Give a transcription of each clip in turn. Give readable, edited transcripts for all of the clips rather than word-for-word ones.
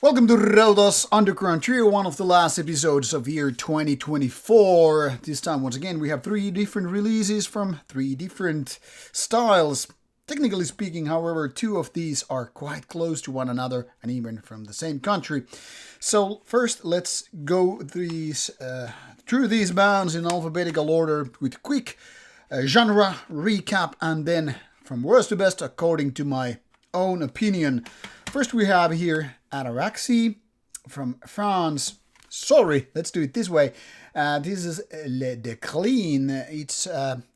Welcome to Rauta's Underground Trio, one of the last episodes of year 2024. This time, once again, we have three different releases from three different styles. Technically speaking, however, two of these are quite close to one another and even from the same country. So first, let's go through these bands in alphabetical order with quick genre recap and then from worst to best according to my own opinion. First we have here Ataraxie from France. Sorry, let's do it this way. This is Le Déclin. It's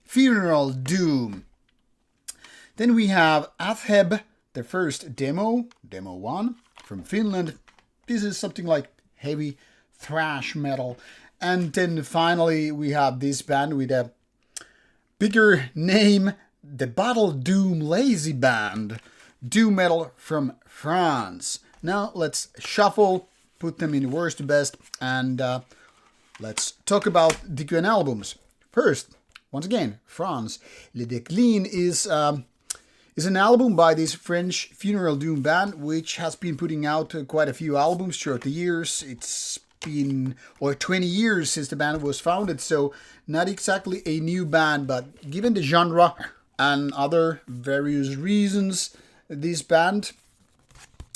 Funeral Doom. Then we have Atheb, the first demo 1 from Finland. This is something like heavy thrash metal. And then finally we have this band with a bigger name, the Battle Doom Lazy Band. Doom metal from France. Now let's shuffle, put them in worst to best, and let's talk about different albums. First, once again, France. Le Déclin is an album by this French funeral doom band, which has been putting out quite a few albums throughout the years. It's been 20 years since the band was founded, so not exactly a new band, but given the genre and other various reasons, this band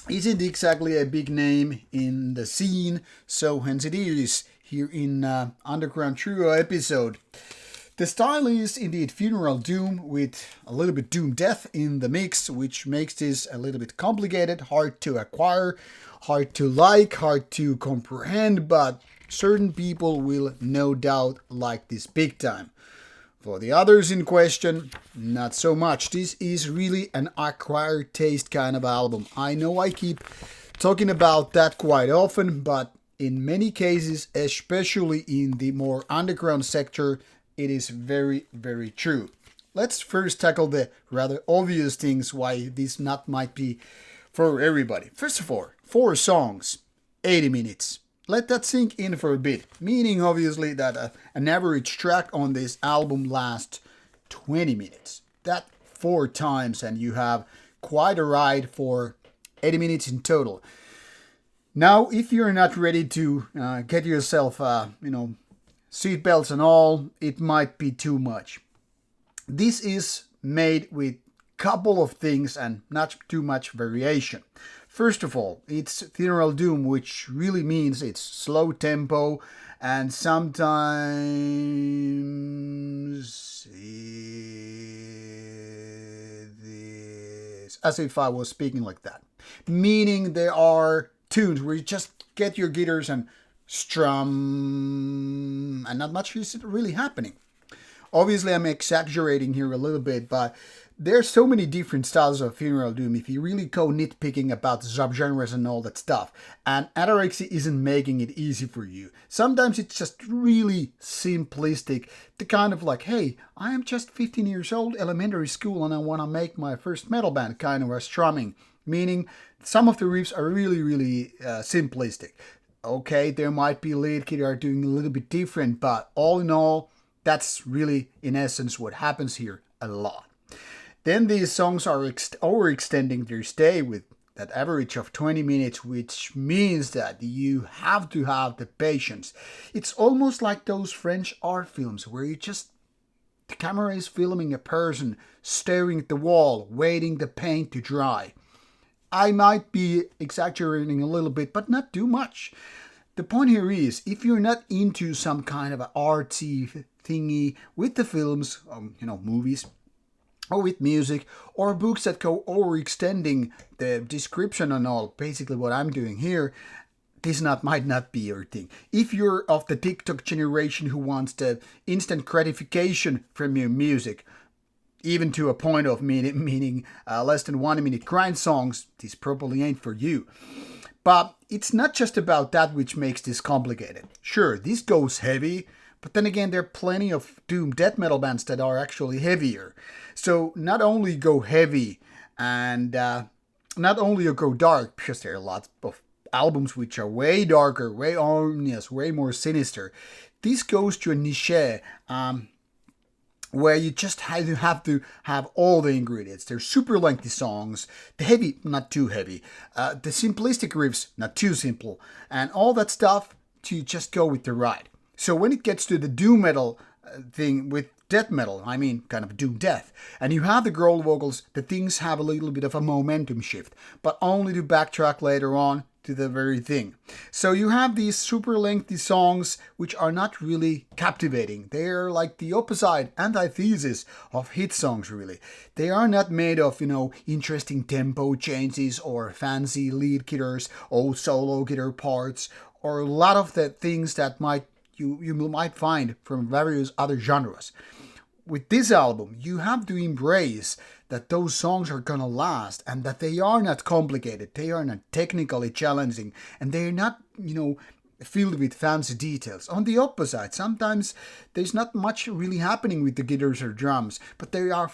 isn't exactly a big name in the scene, so hence it is here in Underground Trio episode. The style is indeed funeral doom with a little bit doom death in the mix, which makes this a little bit complicated, hard to acquire, hard to like, hard to comprehend, but certain people will no doubt like this big time. For the others in question, not so much. This is really an acquired taste kind of album. I know I keep talking about that quite often, but in many cases, especially in the more underground sector, it is very, very true. Let's first tackle the rather obvious things why this not might be for everybody. First of all, 4 songs, 80 minutes. Let that sink in for a bit, meaning obviously that an average track on this album lasts 20 minutes. That 4 times and you have quite a ride for 80 minutes in total. Now, if you're not ready to get yourself, seat belts and all, it might be too much. This is made with couple of things and not too much variation. First of all, it's funeral doom, which really means it's slow tempo and sometimes it's as if I was speaking like that. Meaning there are tunes where you just get your guitars and strum and not much is really happening. Obviously, I'm exaggerating here a little bit, but there's so many different styles of funeral doom if you really go nitpicking about the subgenres and all that stuff. And Ataraxie isn't making it easy for you. Sometimes it's just really simplistic. The kind of like, hey, I am just 15 years old, elementary school, and I want to make my first metal band kind of a strumming. Meaning some of the riffs are really, really simplistic. Okay, there might be lead guitar doing a little bit different, but all in all, that's really, in essence, what happens here a lot. Then these songs are overextending their stay with that average of 20 minutes, which means that you have to have the patience. It's almost like those French art films where the camera is filming a person staring at the wall, waiting the paint to dry. I might be exaggerating a little bit, but not too much. The point here is, if you're not into some kind of an artsy thingy with the films, movies, or with music, or books that go overextending the description and all, basically what I'm doing here, this might not be your thing. If you're of the TikTok generation who wants the instant gratification from your music, even to a point of meaning less than 1 minute grind songs, this probably ain't for you. But it's not just about that which makes this complicated. Sure, this goes heavy, but then again, there are plenty of doom death metal bands that are actually heavier. So not only go heavy and not only go dark, because there are lots of albums which are way darker, way ominous, way more sinister. This goes to a niche where you just have all the ingredients. They're super lengthy songs, the heavy, not too heavy, the simplistic riffs, not too simple, and all that stuff to just go with the ride. So when it gets to the doom metal thing with death metal, I mean kind of doom death, and you have the growl vocals, the things have a little bit of a momentum shift, but only to backtrack later on to the very thing. So you have these super lengthy songs which are not really captivating. They're like the opposite antithesis of hit songs, really. They are not made of, interesting tempo changes or fancy lead guitars or solo guitar parts or a lot of the things that you might find from various other genres. With this album, you have to embrace that those songs are gonna last and that they are not complicated, they are not technically challenging, and they're not, filled with fancy details. On the opposite, sometimes there's not much really happening with the guitars or drums, but there are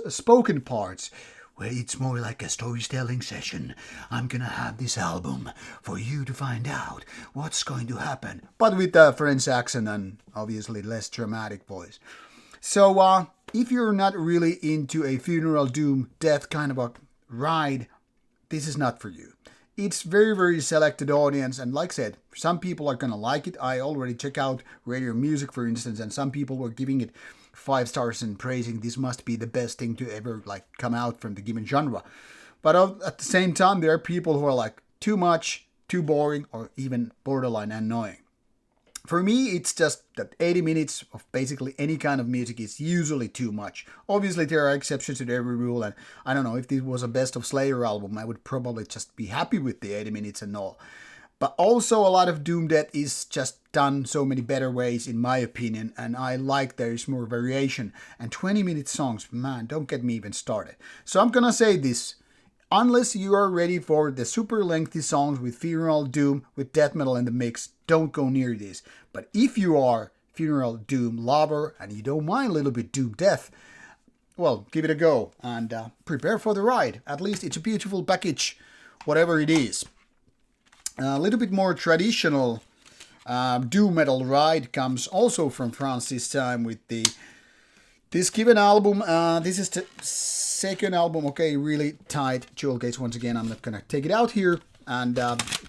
spoken parts where it's more like a storytelling session. I'm gonna have this album for you to find out what's going to happen, but with a French accent and obviously less dramatic voice. So, if you're not really into a funeral doom death kind of a ride, this is not for you. It's very, very selected audience, and like I said, some people are gonna like it. I already check out Radio Music, for instance, and some people were giving it 5 stars and praising this must be the best thing to ever come out from the given genre. But at the same time, there are people who are like too much, too boring, or even borderline annoying. For me, it's just that 80 minutes of basically any kind of music is usually too much. Obviously, there are exceptions to every rule, and I don't know, if this was a Best of Slayer album, I would probably just be happy with the 80 minutes and all. But also, a lot of doom death is just done so many better ways, in my opinion, and I like there's more variation. And 20-minute songs, man, don't get me even started. So I'm gonna say this. Unless you are ready for the super lengthy songs with funeral doom, with death metal in the mix, don't go near this. But if you are funeral doom lover and you don't mind a little bit doom death, well, give it a go and prepare for the ride. At least it's a beautiful package, whatever it is. A little bit more traditional doom metal ride comes also from France this time with this given album. This is the second album, okay, really tight jewel case once again. I'm not gonna take it out here. And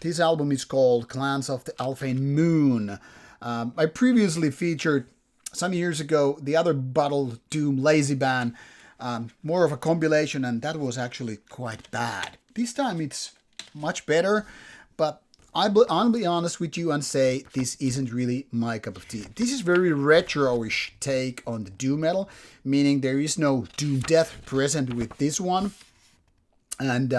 this album is called Clans of the Alphane Moon. I previously featured some years ago the other Bottle Doom Lazy Band, more of a compilation, and that was actually quite bad. This time it's much better, but I'll be honest with you and say this isn't really my cup of tea. This is very retro-ish take on the doom metal, meaning there is no doom death present with this one. And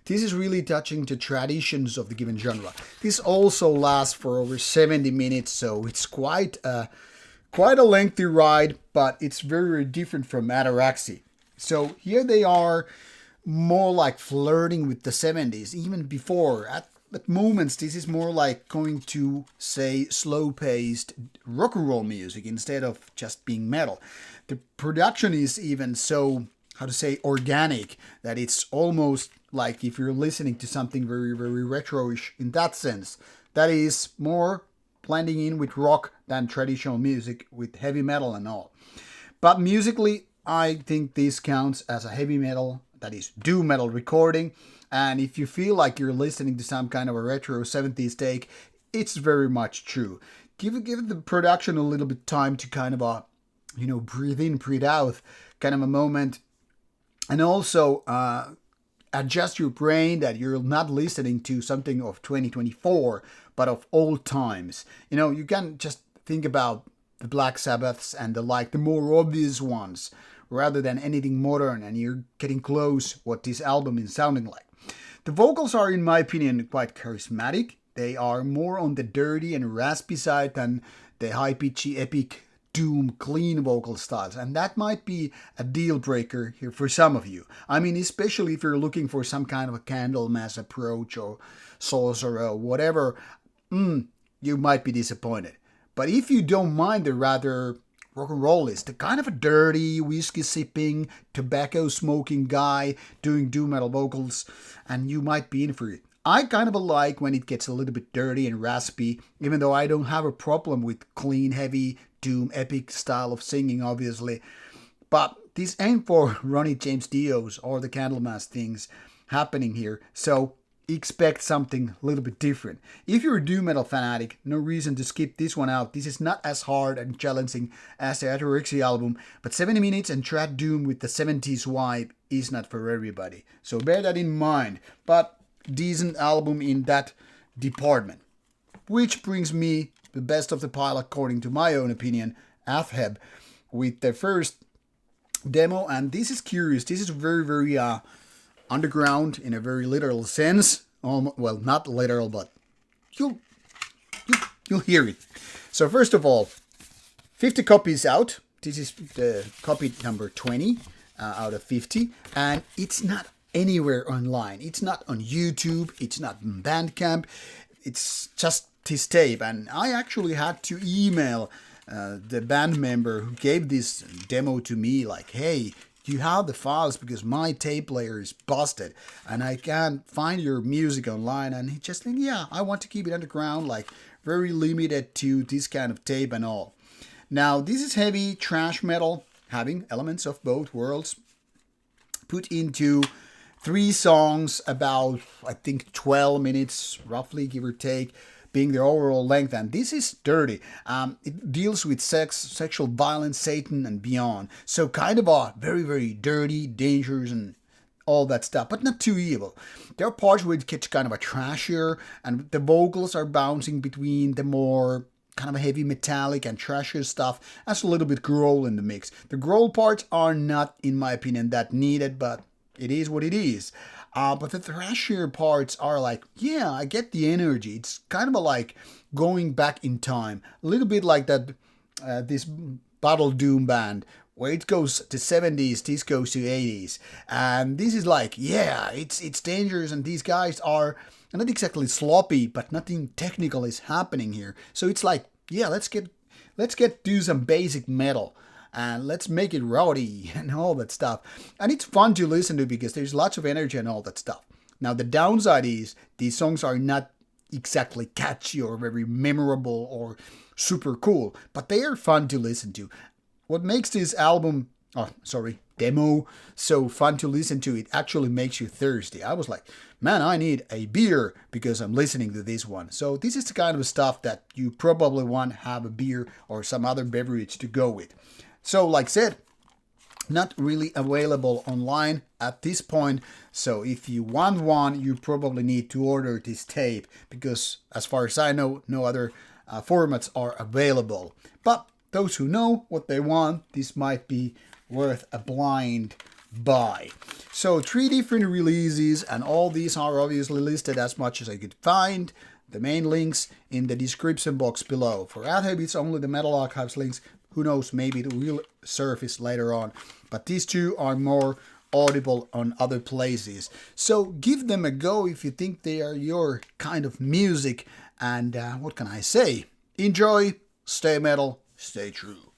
this is really touching the traditions of the given genre. This also lasts for over 70 minutes, so it's quite a lengthy ride, but it's very, very different from Ataraxie. So here they are more like flirting with the 70s, even before. At moments, this is more like going to, say, slow-paced rock and roll music instead of just being metal. The production is even so, organic, that it's almost like if you're listening to something very, very retro-ish in that sense. That is more blending in with rock than traditional music with heavy metal and all. But musically, I think this counts as a heavy metal, that is doom metal recording. And if you feel like you're listening to some kind of a retro 70s take, it's very much true. Give the production a little bit time to kind of breathe in, breathe out, kind of a moment. And also adjust your brain that you're not listening to something of 2024, but of old times. You can just think about the Black Sabbaths and the more obvious ones, rather than anything modern, and you're getting close what this album is sounding like. The vocals are, in my opinion, quite charismatic. They are more on the dirty and raspy side than the high-pitchy, epic, doom, clean vocal styles. And that might be a deal breaker here for some of you. I mean, especially if you're looking for some kind of a Candlemass approach or Sorcerer or whatever, you might be disappointed. But if you don't mind the rather rock and roll is the kind of a dirty, whiskey-sipping, tobacco-smoking guy doing doom metal vocals, and you might be in for it. I kind of like when it gets a little bit dirty and raspy, even though I don't have a problem with clean, heavy, doom, epic style of singing, obviously. But these ain't for Ronnie James Dios or the Candlemass things happening here, so expect something a little bit different. If you're a doom metal fanatic, no reason to skip this one out. This is not as hard and challenging as the Ataraxie album, but 70 minutes and trad doom with the 70s vibe is not for everybody. So bear that in mind, but decent album in that department. Which brings me the best of the pile according to my own opinion, Atheb, with the first demo, and this is curious. This is very underground in a very literal sense. Well, not literal, but you'll hear it. So first of all, 50 copies out. This is the copy number 20 out of 50, and it's not anywhere online. It's not on YouTube. It's not on Bandcamp. It's just this tape, and I actually had to email the band member who gave this demo to me, like, hey, you have the files because my tape player is busted and I can't find your music online. And he just think, yeah, I want to keep it underground, like very limited to this kind of tape and all. Now, this is heavy thrash metal, having elements of both worlds, put into 3 songs, about, I think, 12 minutes, roughly, give or take, being the overall length, and this is dirty. It deals with sex, sexual violence, Satan, and beyond. So kind of a very dirty, dangerous, and all that stuff, but not too evil. There are parts where it gets kind of a trashier, and the vocals are bouncing between the more kind of heavy metallic and trashier stuff. That's a little bit growl in the mix. The growl parts are not, in my opinion, that needed, but it is what it is. But the thrashier parts are like, yeah, I get the energy. It's kind of like going back in time. A little bit like that, this Battle Doom band, where it goes to 70s, this goes to 80s. And this is like, yeah, it's dangerous, and these guys are not exactly sloppy, but nothing technical is happening here. So it's like, yeah, let's do some basic metal. And let's make it rowdy and all that stuff. And it's fun to listen to because there's lots of energy and all that stuff. Now, the downside is these songs are not exactly catchy or very memorable or super cool, but they are fun to listen to. What makes this demo so fun to listen to, it actually makes you thirsty. I was like, man, I need a beer because I'm listening to this one. So this is the kind of stuff that you probably want to have a beer or some other beverage to go with. So, like I said, not really available online at this point. So if you want one, you probably need to order this tape because, as far as I know, no other formats are available. But those who know what they want, this might be worth a blind buy. So 3 different releases, and all these are obviously listed as much as I could find. The main links in the description box below. For Atheb, it's only the Metal Archives links. Who knows, maybe it will surface later on. But these two are more audible on other places. So give them a go if you think they are your kind of music. And what can I say? Enjoy, stay metal, stay true.